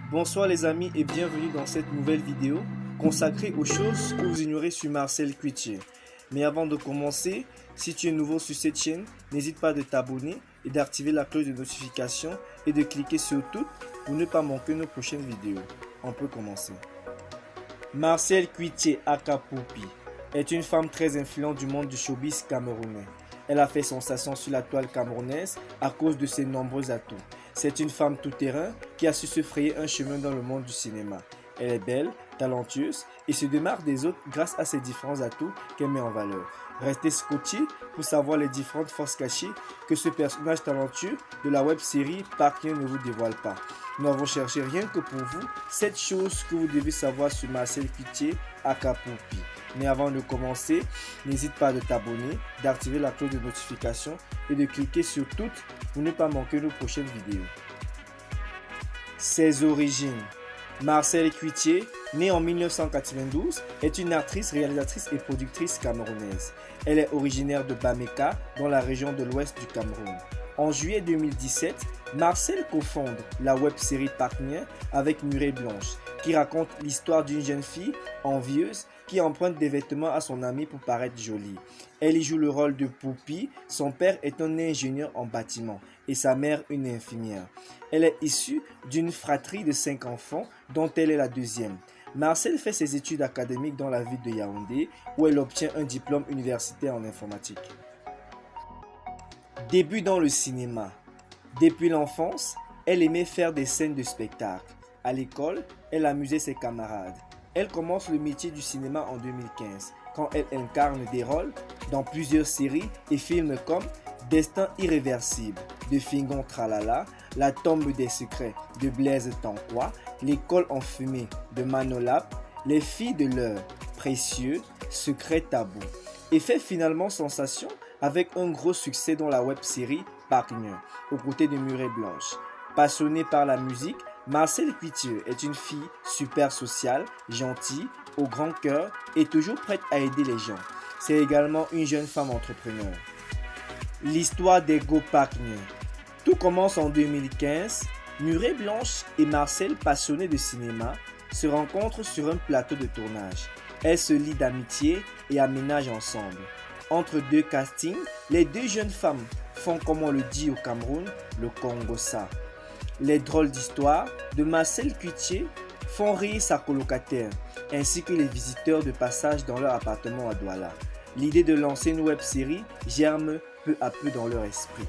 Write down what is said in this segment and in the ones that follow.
Bonsoir les amis et bienvenue dans cette nouvelle vidéo consacrée aux choses que vous ignorez sur Marcel Cuitier. Mais avant de commencer, si tu es nouveau sur cette chaîne, n'hésite pas de t'abonner et d'activer la cloche de notification et de cliquer sur toutes pour ne pas manquer nos prochaines vidéos. On peut commencer. Marcel Cuitier aka Poupi est une femme très influente du monde du showbiz camerounais. Elle a fait sensation sur la toile camerounaise à cause de ses nombreux atouts. C'est une femme tout-terrain qui a su se frayer un chemin dans le monde du cinéma. Elle est belle, talentueuse et se démarque des autres grâce à ses différents atouts qu'elle met en valeur. Restez scotché pour savoir les différentes forces cachées que ce personnage talentueux de la web-série Parkien ne vous dévoile pas. Nous avons cherché rien que pour vous 7 choses que vous devez savoir sur Marcel Cuitier aka Poupi. Mais avant de commencer, n'hésite pas de t'abonner, d'activer la cloche de notification et de cliquer sur toutes pour ne pas manquer nos prochaines vidéos. Ses origines. Marcel Cuitier, née en 1992, est une actrice, réalisatrice et productrice camerounaise. Elle est originaire de Bameka, dans la région de l'ouest du Cameroun. En juillet 2017, Marcel cofonde la web-série Parkien avec Murée Blanche, qui raconte l'histoire d'une jeune fille envieuse qui emprunte des vêtements à son ami pour paraître jolie. Elle y joue le rôle de Poupi, son père est un ingénieur en bâtiment et sa mère une infirmière. Elle est issue d'une fratrie de 5 enfants dont elle est la deuxième. Marcel fait ses études académiques dans la ville de Yaoundé où elle obtient un diplôme universitaire en informatique. Début dans le cinéma. Depuis l'enfance, elle aimait faire des scènes de spectacle. À l'école, elle amusait ses camarades. Elle commence le métier du cinéma en 2015, quand elle incarne des rôles dans plusieurs séries et films comme Destin irréversible de Fingon Tralala, La tombe des secrets de Blaise Tanquois, L'école en fumée de Manolap, Les filles de l'heure, Précieux, Secret tabou, et fait finalement sensation avec un gros succès dans la web-série Parkien, aux côtés de Murée Blanche. Passionnée par la musique, Marcel Cuitier est une fille super sociale, gentille, au grand cœur et toujours prête à aider les gens. C'est également une jeune femme entrepreneur. L'histoire des Go Parkien. Tout commence en 2015. Murée Blanche et Marcel, passionnés de cinéma, se rencontrent sur un plateau de tournage. Elles se lient d'amitié et aménagent ensemble. Entre deux castings, les deux jeunes femmes font, comme on le dit au Cameroun, le Congossa. Les drôles d'histoires de Marcel Cuitier font rire sa colocataire, ainsi que les visiteurs de passage dans leur appartement à Douala. L'idée de lancer une web-série germe peu à peu dans leur esprit.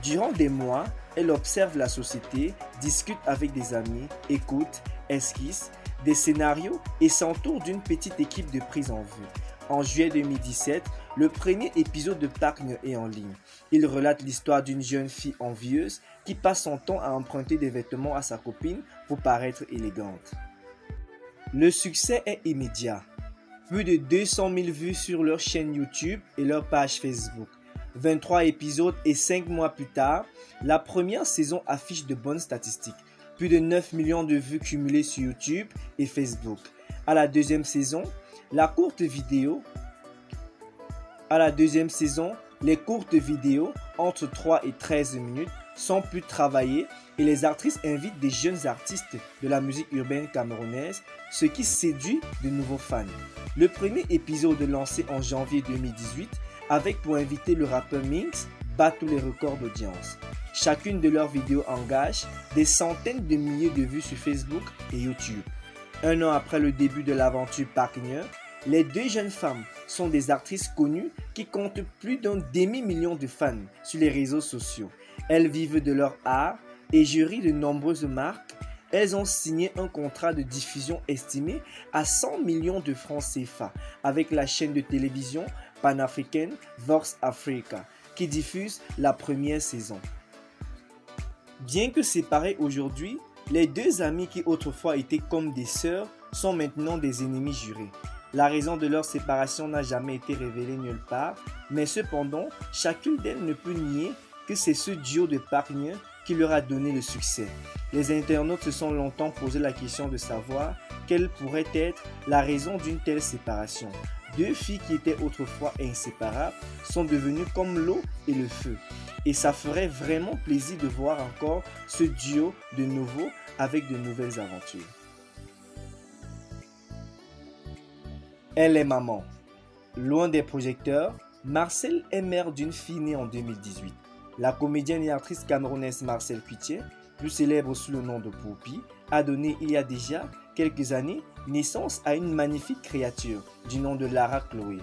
Durant des mois, elle observe la société, discute avec des amis, écoute, esquisse des scénarios et s'entoure d'une petite équipe de prise en vue. En juillet 2017, le premier épisode de Parkien est en ligne. Il relate l'histoire d'une jeune fille envieuse qui passe son temps à emprunter des vêtements à sa copine pour paraître élégante. Le succès est immédiat. Plus de 200 000 vues sur leur chaîne YouTube et leur page Facebook. 23 épisodes et 5 mois plus tard, la première saison affiche de bonnes statistiques. Plus de 9 millions de vues cumulées sur YouTube et Facebook. À la deuxième saison, les courtes vidéos entre 3 et 13 minutes sont plus travaillées et les actrices invitent des jeunes artistes de la musique urbaine camerounaise, ce qui séduit de nouveaux fans. Le premier épisode lancé en janvier 2018 avec pour invité le rappeur Minx bat tous les records d'audience. Chacune de leurs vidéos engage des centaines de milliers de vues sur Facebook et YouTube. Un an après le début de l'aventure Parkien, les deux jeunes femmes sont des actrices connues qui comptent plus d'un demi-million de fans sur les réseaux sociaux. Elles vivent de leur art et jurient de nombreuses marques. Elles ont signé un contrat de diffusion estimé à 100 millions de francs CFA avec la chaîne de télévision panafricaine Vox Africa qui diffuse la première saison. Bien que séparées aujourd'hui, les deux amies qui autrefois étaient comme des sœurs sont maintenant des ennemies jurés. La raison de leur séparation n'a jamais été révélée nulle part, mais cependant, chacune d'elles ne peut nier que c'est ce duo de Parkien qui leur a donné le succès. Les internautes se sont longtemps posé la question de savoir quelle pourrait être la raison d'une telle séparation. Deux filles qui étaient autrefois inséparables sont devenues comme l'eau et le feu. Et ça ferait vraiment plaisir de voir encore ce duo de nouveau avec de nouvelles aventures. Elle est maman. Loin des projecteurs, Marcel est mère d'une fille née en 2018. La comédienne et actrice camerounaise Marcel Cuitier, plus célèbre sous le nom de Poupie, a donné il y a déjà quelques années naissance à une magnifique créature du nom de Lara Chloé.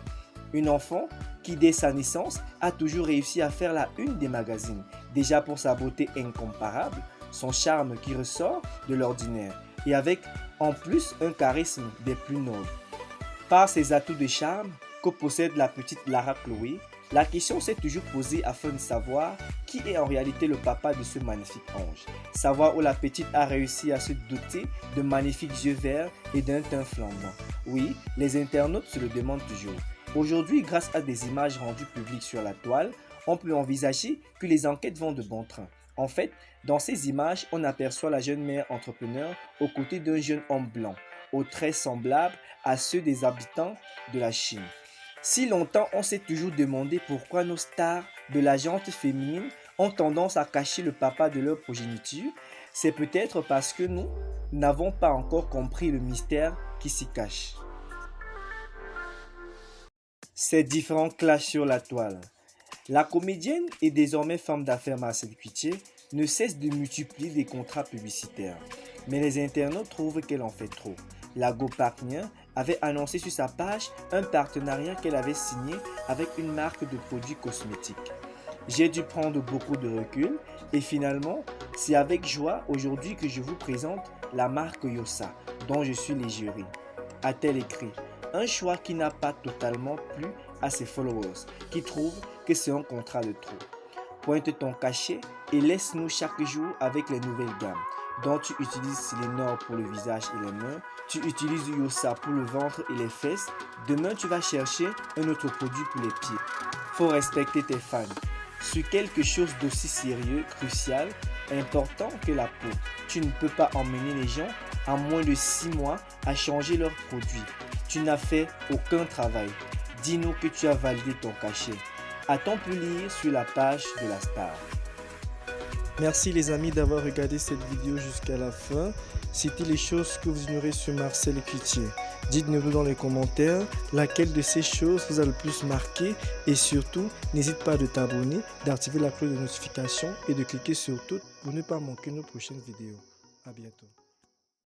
Une enfant qui dès sa naissance a toujours réussi à faire la une des magazines, déjà pour sa beauté incomparable, son charme qui ressort de l'ordinaire et avec en plus un charisme des plus nobles. Par ses atouts de charme que possède la petite Lara Chloé, la question s'est toujours posée afin de savoir qui est en réalité le papa de ce magnifique ange. Savoir où la petite a réussi à se doter de magnifiques yeux verts et d'un teint flambant. Oui, les internautes se le demandent toujours. Aujourd'hui, grâce à des images rendues publiques sur la toile, on peut envisager que les enquêtes vont de bon train. En fait, dans ces images, on aperçoit la jeune mère entrepreneur aux côtés d'un jeune homme blanc, aux traits semblables à ceux des habitants de la Chine. Si longtemps on s'est toujours demandé pourquoi nos stars de la gente féminine ont tendance à cacher le papa de leur progéniture, c'est peut-être parce que nous n'avons pas encore compris le mystère qui s'y cache. Ces différents clashs sur la toile. La comédienne et désormais femme d'affaires Marcel Cuitier ne cesse de multiplier des contrats publicitaires. Mais les internautes trouvent qu'elle en fait trop. La Go Partner avait annoncé sur sa page un partenariat qu'elle avait signé avec une marque de produits cosmétiques. J'ai dû prendre beaucoup de recul et finalement, c'est avec joie aujourd'hui que je vous présente la marque Yossa, dont je suis l'égérie. A-t-elle écrit? Un choix qui n'a pas totalement plu à ses followers, qui trouvent que c'est un contrat de trop. Pointe ton cachet et laisse-nous chaque jour avec les nouvelles gammes, dont tu utilises Silenor pour le visage et les mains, tu utilises Yossa pour le ventre et les fesses, demain tu vas chercher un autre produit pour les pieds. Faut respecter tes fans. Sur quelque chose d'aussi sérieux, crucial, important que la peau, tu ne peux pas emmener les gens en moins de 6 mois à changer leurs produits. Tu n'as fait aucun travail. Dis-nous que tu as validé ton cachet. A-t-on pu lire sur la page de la star? Merci les amis d'avoir regardé cette vidéo jusqu'à la fin. C'était les choses que vous ignorez sur Marcel Cuitier. Dites-nous dans les commentaires laquelle de ces choses vous a le plus marqué et surtout, n'hésite pas de t'abonner, d'activer la cloche de notification et de cliquer sur toutes pour ne pas manquer nos prochaines vidéos. À bientôt.